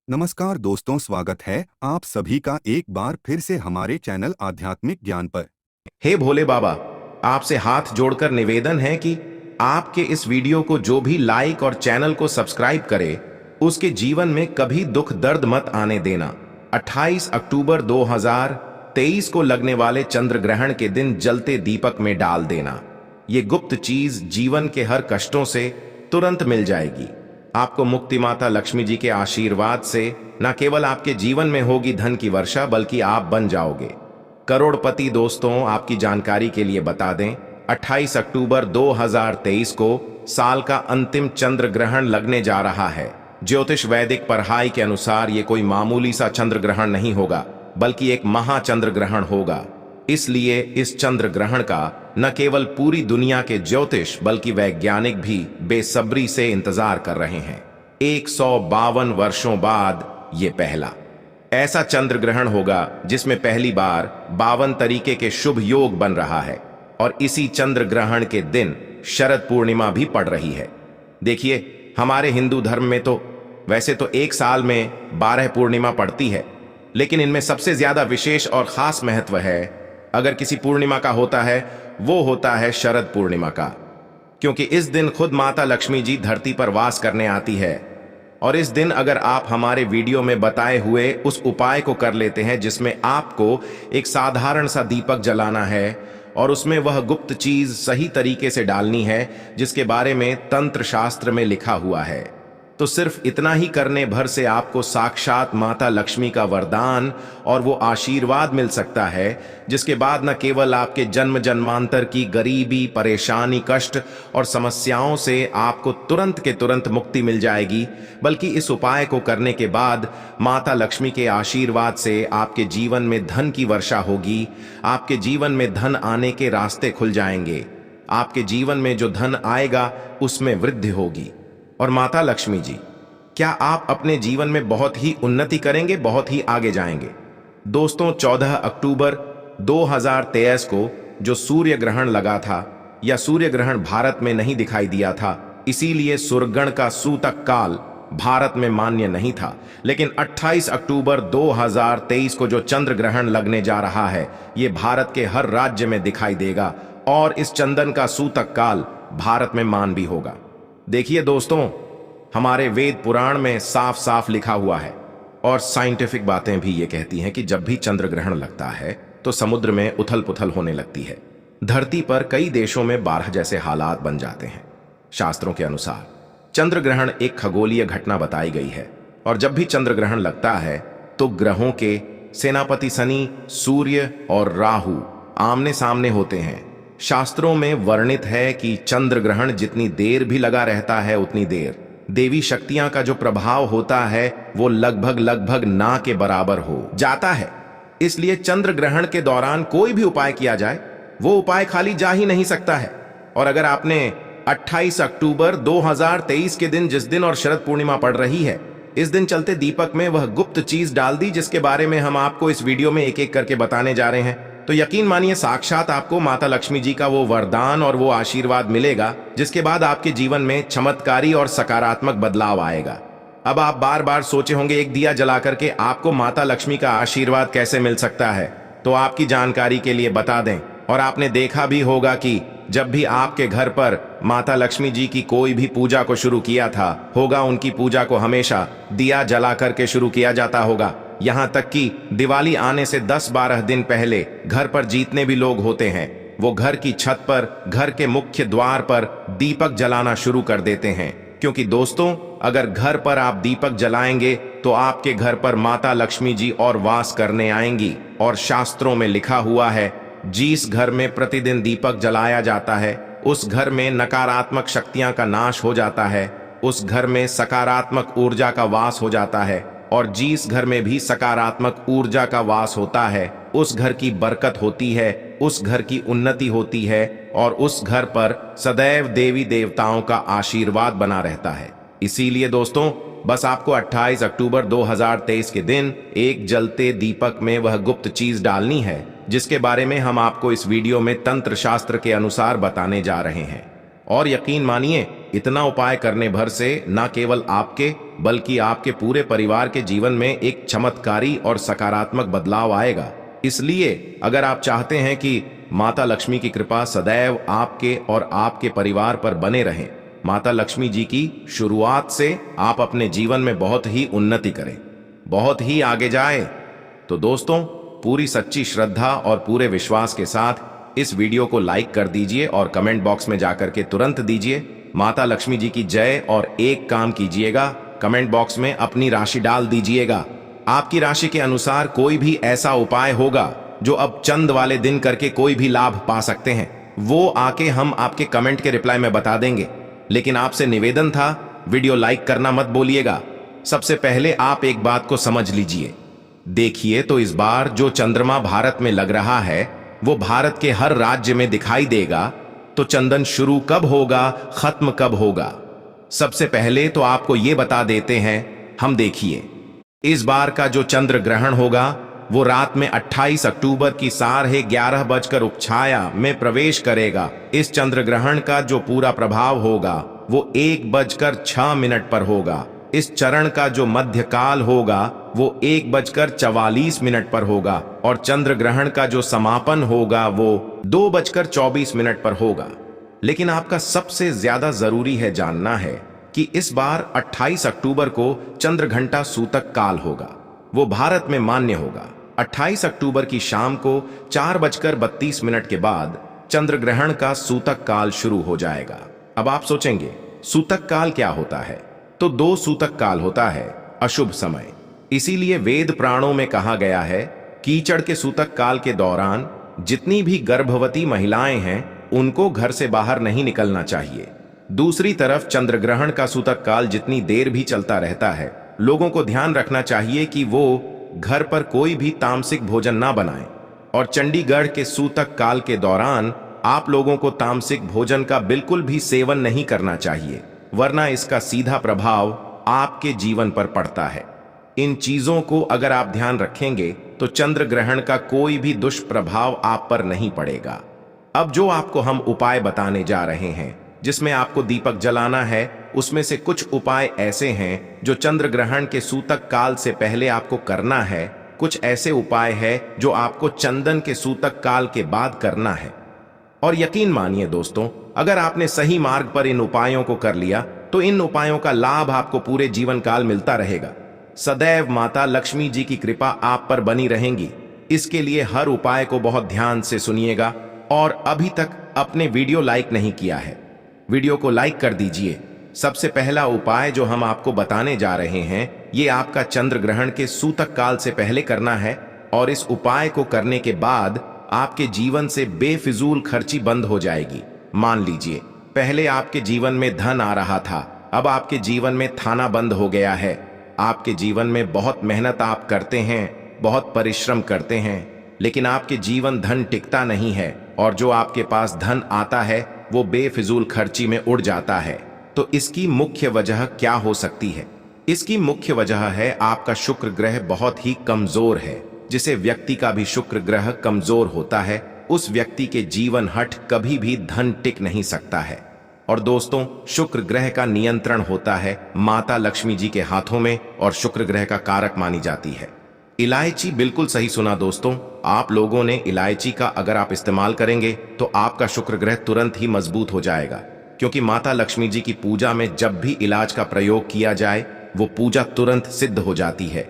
नमस्कार दोस्तों, स्वागत है आप सभी का एक बार फिर से हमारे चैनल आध्यात्मिक ज्ञान पर। हे भोले बाबा, आपसे हाथ जोड़कर निवेदन है कि आपके इस वीडियो को जो भी लाइक और चैनल को सब्सक्राइब करे, उसके जीवन में कभी दुख दर्द मत आने देना। 28 अक्टूबर 2023 को लगने वाले चंद्र ग्रहण के दिन जलते दीपक में डाल देना। ये गुप्त चीज जीवन के हर कष्टों से तुरंत मिल जाएगी। आपको मुक्ति माता लक्ष्मी जी के आशीर्वाद से न केवल आपके जीवन में होगी धन की वर्षा, बल्कि आप बन जाओगे करोड़पति। दोस्तों, आपकी जानकारी के लिए बता दें, 28 अक्टूबर 2023 को साल का अंतिम चंद्र ग्रहण लगने जा रहा है। ज्योतिष वैदिक पढ़ाई के अनुसार ये कोई मामूली सा चंद्र ग्रहण नहीं होगा, बल्कि एक महाचंद्र ग्रहण होगा। इसलिए इस चंद्र ग्रहण का न केवल पूरी दुनिया के ज्योतिष बल्कि वैज्ञानिक भी बेसब्री से इंतजार कर रहे हैं। 152 वर्षों बाद ये पहला ऐसा चंद्र ग्रहण होगा जिसमें पहली बार 52 तरीके के शुभ योग बन रहा है, और इसी चंद्र ग्रहण के दिन शरद पूर्णिमा भी पड़ रही है। देखिए, हमारे हिंदू धर्म में तो वैसे तो एक साल में 12 पूर्णिमा पड़ती है, लेकिन इनमें सबसे ज्यादा विशेष और खास महत्व है अगर किसी पूर्णिमा का होता है, वो होता है शरद पूर्णिमा का। क्योंकि इस दिन खुद माता लक्ष्मी जी धरती पर वास करने आती है, और इस दिन अगर आप हमारे वीडियो में बताए हुए उस उपाय को कर लेते हैं, जिसमें आपको एक साधारण सा दीपक जलाना है और उसमें वह गुप्त चीज सही तरीके से डालनी है जिसके बारे में तंत्र शास्त्र में लिखा हुआ है, तो सिर्फ इतना ही करने भर से आपको साक्षात माता लक्ष्मी का वरदान और वो आशीर्वाद मिल सकता है, जिसके बाद न केवल आपके जन्म जन्मांतर की गरीबी, परेशानी, कष्ट और समस्याओं से आपको तुरंत के तुरंत मुक्ति मिल जाएगी, बल्कि इस उपाय को करने के बाद माता लक्ष्मी के आशीर्वाद से आपके जीवन में धन की वर्षा होगी। आपके जीवन में धन आने के रास्ते खुल जाएंगे। आपके जीवन में जो धन आएगा उसमें वृद्धि होगी। और माता लक्ष्मी जी, क्या आप अपने जीवन में बहुत ही उन्नति करेंगे, बहुत ही आगे जाएंगे। दोस्तों, 14 अक्टूबर 2023 को जो सूर्य ग्रहण लगा था, या सूर्य ग्रहण भारत में नहीं दिखाई दिया था, इसीलिए सूर्यग्रहण का सूतक काल भारत में मान्य नहीं था। लेकिन 28 अक्टूबर 2023 को जो चंद्र ग्रहण लगने जा रहा है, ये भारत के हर राज्य में दिखाई देगा, और इस चंदन का सूतक काल भारत में मान भी होगा। देखिए दोस्तों, हमारे वेद पुराण में साफ साफ लिखा हुआ है, और साइंटिफिक बातें भी ये कहती हैं कि जब भी चंद्र ग्रहण लगता है तो समुद्र में उथल पुथल होने लगती है। धरती पर कई देशों में बाढ़ जैसे हालात बन जाते हैं। शास्त्रों के अनुसार चंद्र ग्रहण एक खगोलीय घटना बताई गई है, और जब भी चंद्र ग्रहण लगता है तो ग्रहों के सेनापति शनि, सूर्य और राहु आमने सामने होते हैं। शास्त्रों में वर्णित है कि चंद्र ग्रहण जितनी देर भी लगा रहता है, उतनी देर देवी शक्तियां का जो प्रभाव होता है वो लगभग ना के बराबर हो जाता है। इसलिए चंद्र ग्रहण के दौरान कोई भी उपाय किया जाए, वो उपाय खाली जा ही नहीं सकता है। और अगर आपने 28 अक्टूबर 2023 के दिन, जिस दिन और शरद पूर्णिमा पड़ रही है, इस दिन चलते दीपक में वह गुप्त चीज डाल दी जिसके बारे में हम आपको इस वीडियो में एक एक करके बताने जा रहे हैं, तो यकीन मानिए साक्षात आपको माता लक्ष्मी जी का वो वरदान और वो आशीर्वाद मिलेगा, जिसके बाद आपके जीवन में चमत्कारी और सकारात्मक बदलाव आएगा। अब आप बार बार सोचे होंगे, एक दिया जला करके आपको माता लक्ष्मी का आशीर्वाद कैसे मिल सकता है। तो आपकी जानकारी के लिए बता दें, और आपने देखा भी होगा कि जब भी आपके घर पर माता लक्ष्मी जी की कोई भी पूजा को शुरू किया था होगा, उनकी पूजा को हमेशा दिया जला करके शुरू किया जाता होगा। यहाँ तक कि दिवाली आने से 10-12 दिन पहले घर पर जितने भी लोग होते हैं, वो घर की छत पर, घर के मुख्य द्वार पर दीपक जलाना शुरू कर देते हैं। क्योंकि दोस्तों, अगर घर पर आप दीपक जलाएंगे तो आपके घर पर माता लक्ष्मी जी और वास करने आएंगी। और शास्त्रों में लिखा हुआ है, जिस घर में प्रतिदिन दीपक जलाया जाता है, उस घर में नकारात्मक शक्तियां का नाश हो जाता है, उस घर में सकारात्मक ऊर्जा का वास हो जाता है, और जिस घर में भी सकारात्मक ऊर्जा का वास होता है, उस घर की बरकत होती है, उस घर की उन्नति होती है, और उस घर पर सदैव देवी देवताओं का आशीर्वाद बना रहता है। इसीलिए दोस्तों, बस आपको 28 अक्टूबर 2023 के दिन एक जलते दीपक में वह गुप्त चीज डालनी है, जिसके बारे में हम आपको इस वीडियो में तंत्र शास्त्र के अनुसार बताने जा रहे हैं। और यकीन मानिए, इतना उपाय करने भर से न केवल आपके बल्कि आपके पूरे परिवार के जीवन में एक चमत्कारी और सकारात्मक बदलाव आएगा। इसलिए अगर आप चाहते हैं कि माता लक्ष्मी की कृपा सदैव आपके और आपके परिवार पर बने रहें, माता लक्ष्मी जी की शुरुआत से आप अपने जीवन में बहुत ही उन्नति करें, बहुत ही आगे जाए, तो दोस्तों पूरी सच्ची श्रद्धा और पूरे विश्वास के साथ इस वीडियो को लाइक कर दीजिए और कमेंट बॉक्स में जाकर के तुरंत दीजिए माता लक्ष्मी जी की जय। और एक काम कीजिएगा, कमेंट बॉक्स में अपनी राशि डाल दीजिएगा। आपकी राशि के अनुसार कोई भी ऐसा उपाय होगा जो अब चंद वाले दिन करके कोई भी लाभ पा सकते हैं, वो आके हम आपके कमेंट के रिप्लाई में बता देंगे। लेकिन आपसे निवेदन था, वीडियो लाइक करना मत बोलिएगा। सबसे पहले आप एक बात को समझ लीजिए। देखिए तो इस बार जो चंद्रमा भारत में लग रहा है वो भारत के हर राज्य में दिखाई देगा। तो चंदन शुरू कब होगा, खत्म कब होगा, सबसे पहले तो आपको ये बता देते हैं हम। देखिए इस बार का जो चंद्र ग्रहण होगा वो रात में 28 अक्टूबर की 11:30 उपछाया में प्रवेश करेगा। इस चंद्र ग्रहण का जो पूरा प्रभाव होगा वो 1:06 पर होगा। इस चरण का जो मध्य काल होगा वो 1:44 पर होगा और चंद्र ग्रहण का जो समापन होगा वो 2:24 पर होगा। लेकिन आपका सबसे ज्यादा जरूरी है जानना है कि इस बार 28 अक्टूबर को चंद्र घंटा सूतक काल होगा, वो भारत में मान्य होगा। 28 अक्टूबर की शाम को 4:32 के बाद चंद्र ग्रहण का सूतक काल शुरू हो जाएगा। अब आप सोचेंगे सूतक काल क्या होता है? तो 2 सूतक काल होता है, अशुभ समय। इसीलिए वेद पुराणों में कहा गया है कीचड़ के सूतक काल के दौरान जितनी भी गर्भवती महिलाएं हैं उनको घर से बाहर नहीं निकलना चाहिए। दूसरी तरफ चंद्र ग्रहण का सूतक काल जितनी देर भी चलता रहता है, लोगों को ध्यान रखना चाहिए कि वो घर पर कोई भी तामसिक भोजन ना बनाएं। और चंडीगढ़ के सूतक काल के दौरान आप लोगों को तामसिक भोजन का बिल्कुल भी सेवन नहीं करना चाहिए, वरना इसका सीधा प्रभाव आपके जीवन पर पड़ता है। इन चीजों को अगर आप ध्यान रखेंगे तो चंद्र ग्रहण का कोई भी दुष्प्रभाव आप पर नहीं पड़ेगा। अब जो आपको हम उपाय बताने जा रहे हैं जिसमें आपको दीपक जलाना है, उसमें से कुछ उपाय ऐसे हैं जो चंद्र ग्रहण के सूतक काल से पहले आपको करना है। कुछ ऐसे उपाय है जो आपको चंदन के सूतक काल के बाद करना है। और यकीन मानिए दोस्तों, अगर आपने सही मार्ग पर इन उपायों को कर लिया तो इन उपायों का लाभ आपको पूरे जीवन काल मिलता रहेगा। सदैव माता लक्ष्मी जी की कृपा आप पर बनी रहेगी। इसके लिए हर उपाय को बहुत ध्यान से सुनिएगा। और अभी तक अपने वीडियो लाइक नहीं किया है, वीडियो को लाइक कर दीजिए। सबसे पहला उपाय जो हम आपको बताने जा रहे हैं ये आपका चंद्र ग्रहण के सूतक काल से पहले करना है। और इस उपाय को करने के बाद आपके जीवन से बेफिजूल खर्ची बंद हो जाएगी। मान लीजिए पहले आपके जीवन में धन आ रहा था, अब आपके जीवन में थाना बंद हो गया है। आपके जीवन में बहुत मेहनत आप करते हैं, बहुत परिश्रम करते हैं, लेकिन आपके जीवन धन टिकता नहीं है और जो आपके पास धन आता है वो बेफिजूल खर्ची में उड़ जाता है। तो इसकी मुख्य वजह क्या हो सकती है? इसकी मुख्य वजह है आपका शुक्र ग्रह बहुत ही कमजोर है। जिसे व्यक्ति का भी शुक्र ग्रह कमजोर होता है उस व्यक्ति के जीवन हट कभी भी धन टिक नहीं सकता है। और दोस्तों शुक्र ग्रह का नियंत्रण होता है माता लक्ष्मी जी के हाथों में और शुक्र ग्रह का कारक मानी जाती है इलायची। बिल्कुल सही सुना दोस्तों, आप लोगों ने इलायची का अगर आप इस्तेमाल करेंगे तो आपका शुक्र ग्रह तुरंत ही मजबूत हो जाएगा। क्योंकि माता लक्ष्मी जी की पूजा में जब भी इलाज का प्रयोग किया जाए वो पूजा तुरंत सिद्ध हो जाती है।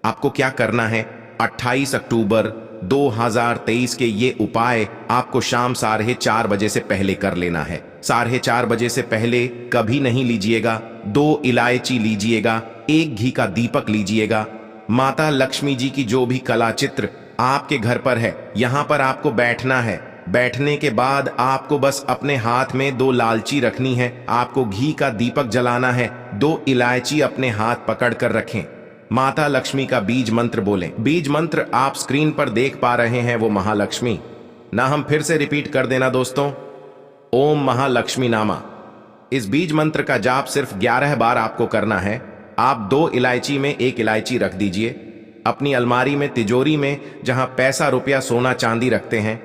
आपको क्या करना है, 28 अक्टूबर 2023 के ये उपाय आपको शाम 4:30 बजे से पहले कर लेना है। 4:30 बजे से पहले कभी नहीं लीजिएगा। 2 इलायची लीजिएगा, 1 घी का दीपक लीजिएगा। माता लक्ष्मी जी की जो भी कला चित्र आपके घर पर है यहां पर आपको बैठना है। बैठने के बाद आपको बस अपने हाथ में 2 लालची रखनी है, आपको घी का दीपक जलाना है, 2 इलायची अपने हाथ पकड़ कर रखें। माता लक्ष्मी का बीज मंत्र बोलें। बीज मंत्र आप स्क्रीन पर देख पा रहे हैं वो महालक्ष्मी ना, हम फिर से रिपीट कर देना दोस्तों, ओम महालक्ष्मी नामा। इस बीज मंत्र का जाप सिर्फ 11 बार आपको करना है। आप 2 इलायची में 1 इलायची रख दीजिए अपनी अलमारी में, तिजोरी में, जहां पैसा रुपया सोना चांदी रखते हैं।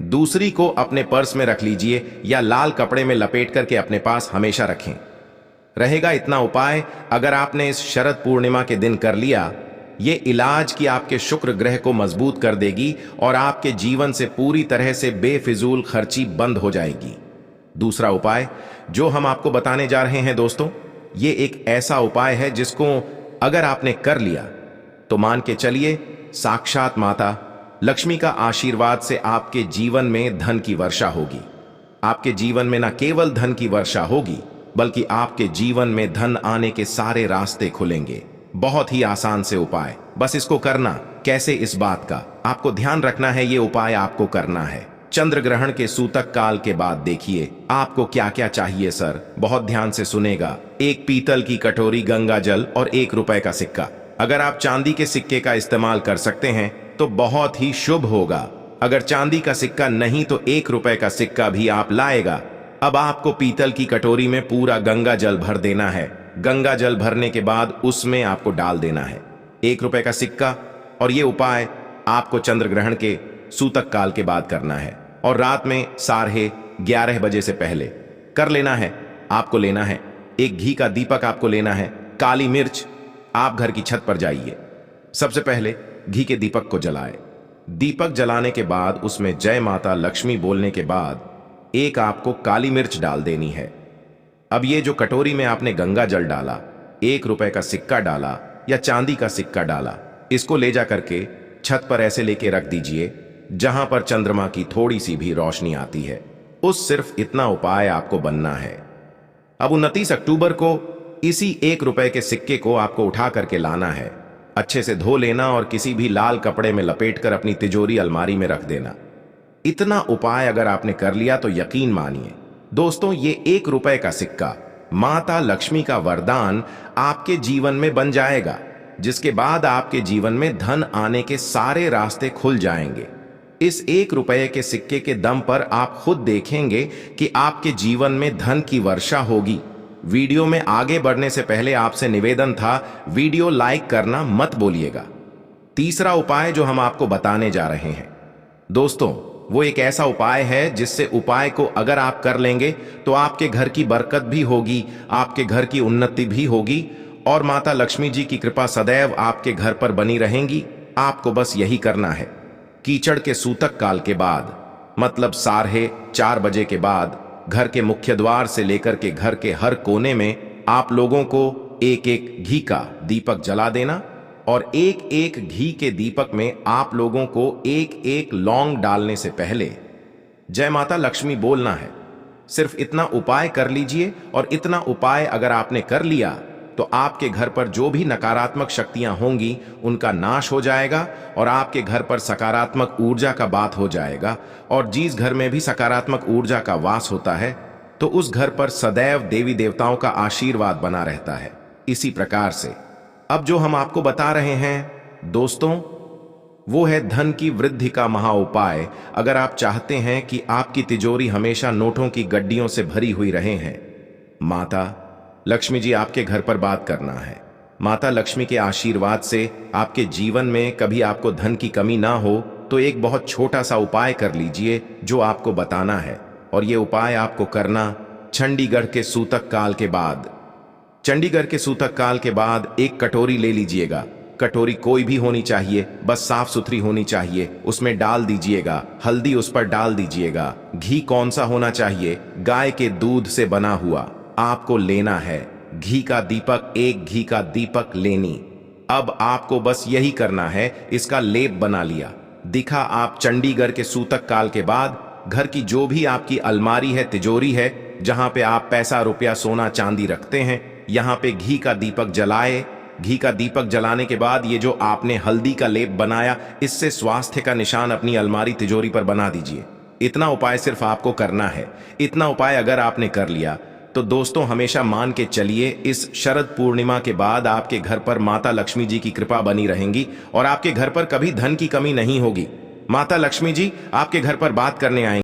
दूसरी को अपने पर्स में रख लीजिए या लाल कपड़े में लपेट करके अपने पास हमेशा रखें। रहेगा इतना उपाय, अगर आपने इस शरद पूर्णिमा के दिन कर लिया, ये इलाज की आपके शुक्र ग्रह को मजबूत कर देगी और आपके जीवन से पूरी तरह से बेफिजूल खर्ची बंद हो जाएगी। दूसरा उपाय जो हम आपको बताने जा रहे हैं दोस्तों, ये एक ऐसा उपाय है जिसको अगर आपने कर लिया तो मान के चलिए साक्षात माता लक्ष्मी का आशीर्वाद से आपके जीवन में धन की वर्षा होगी। आपके जीवन में न केवल धन की वर्षा होगी, बल्कि आपके जीवन में धन आने के सारे रास्ते खुलेंगे। बहुत ही आसान से उपाय, बस इसको करना। कैसे, इस बात का आपको ध्यान रखना है। ये उपाय आपको करना है चंद्र ग्रहण के सूतक काल के बाद। देखिए आपको क्या क्या चाहिए सर, बहुत ध्यान से सुनेगा। एक पीतल की कटोरी, गंगा जल और 1 रुपए का सिक्का। अगर आप चांदी के सिक्के का इस्तेमाल कर सकते हैं तो बहुत ही शुभ होगा। अगर चांदी का सिक्का नहीं तो 1 रुपए का सिक्का भी आप लाएगा। अब आपको पीतल की कटोरी में पूरा गंगा जल भर देना है। गंगा जल भरने के बाद उसमें आपको डाल देना है 1 रुपए का सिक्का। और ये उपाय आपको चंद्र ग्रहण के सूतक काल के बाद करना है और रात में 11:30 बजे से पहले कर लेना है। आपको लेना है एक घी का दीपक, आपको लेना है काली मिर्च। आप घर की छत पर जाइए, सबसे पहले घी के दीपक को जलाए। दीपक जलाने के बाद उसमें जय माता लक्ष्मी बोलने के बाद एक आपको काली मिर्च डाल देनी है। अब ये जो कटोरी में आपने गंगा जल डाला, 1 रुपए का सिक्का डाला या चांदी का सिक्का डाला, इसको ले जा करके छत पर ऐसे लेके रख दीजिए जहां पर चंद्रमा की थोड़ी सी भी रोशनी आती है। उस सिर्फ इतना उपाय आपको बनना है। अब 29 अक्टूबर को इसी 1 रुपए के सिक्के को आपको उठा करके लाना है, अच्छे से धो लेना और किसी भी लाल कपड़े में लपेटकर अपनी तिजोरी अलमारी में रख देना। इतना उपाय अगर आपने कर लिया तो यकीन मानिए दोस्तों, ये 1 रुपए का सिक्का माता लक्ष्मी का वरदान आपके जीवन में बन जाएगा, जिसके बाद आपके जीवन में धन आने के सारे रास्ते खुल जाएंगे। इस 1 रुपए के सिक्के के दम पर आप खुद देखेंगे कि आपके जीवन में धन की वर्षा होगी। वीडियो में आगे बढ़ने से पहले आपसे निवेदन था, वीडियो लाइक करना मत भूलिएगा। तीसरा उपाय जो हम आपको बताने जा रहे हैं दोस्तों, वो एक ऐसा उपाय है जिससे उपाय को अगर आप कर लेंगे तो आपके घर की बरकत भी होगी, आपके घर की उन्नति भी होगी और माता लक्ष्मी जी की कृपा सदैव आपके घर पर बनी रहेंगी। आपको बस यही करना है। कीचड़ के सूतक काल के बाद, मतलब 4:30 बजे के बाद, घर के मुख्य द्वार से लेकर के घर के हर कोने में आप लोगों को एक एक घी का दीपक जला देना और एक एक घी के दीपक में आप लोगों को एक एक लौंग डालने से पहले जय माता लक्ष्मी बोलना है। सिर्फ इतना उपाय कर लीजिए और इतना उपाय अगर आपने कर लिया तो आपके घर पर जो भी नकारात्मक शक्तियां होंगी उनका नाश हो जाएगा और आपके घर पर सकारात्मक ऊर्जा का बात हो जाएगा। और जिस घर में भी सकारात्मक ऊर्जा का वास होता है तो उस घर पर सदैव देवी देवताओं का आशीर्वाद बना रहता है। इसी प्रकार से अब जो हम आपको बता रहे हैं दोस्तों, वो है धन की वृद्धि का महा उपाय। अगर आप चाहते हैं कि आपकी तिजोरी हमेशा नोटों की गड्डियों से भरी हुई रहे हैं, माता लक्ष्मी जी आपके घर पर बात करना है। माता लक्ष्मी के आशीर्वाद से आपके जीवन में कभी आपको धन की कमी ना हो तो एक बहुत छोटा सा उपाय कर लीजिए जो आपको बताना है। और ये उपाय आपको करना चंडीगढ़ के सूतक काल के बाद। चंडीगढ़ के सूतक काल के बाद एक कटोरी ले लीजिएगा। कटोरी कोई भी होनी चाहिए, बस साफ सुथरी होनी चाहिए। उसमें डाल दीजिएगा हल्दी, उस पर डाल दीजिएगा घी। कौन सा होना चाहिए? गाय के दूध से बना हुआ आपको लेना है। घी का दीपक, एक घी का दीपक लेनी। अब आपको बस यही करना है, इसका लेप बना लिया। दिखा आप चंडीगढ़ के सूतक काल के बाद घर की जो भी आपकी अलमारी है, तिजोरी है, जहां पे आप पैसा रुपया सोना चांदी रखते हैं, यहां पे घी का दीपक जलाए। घी का दीपक जलाने के बाद ये जो आपने हल्दी का लेप बनाया, इससे स्वास्थ्य का निशान अपनी अलमारी तिजोरी पर बना दीजिए। इतना उपाय सिर्फ आपको करना है। इतना उपाय अगर आपने कर लिया तो दोस्तों हमेशा मान के चलिए, इस शरद पूर्णिमा के बाद आपके घर पर माता लक्ष्मी जी की कृपा बनी रहेंगी और आपके घर पर कभी धन की कमी नहीं होगी। माता लक्ष्मी जी आपके घर पर बात करने आएंगी।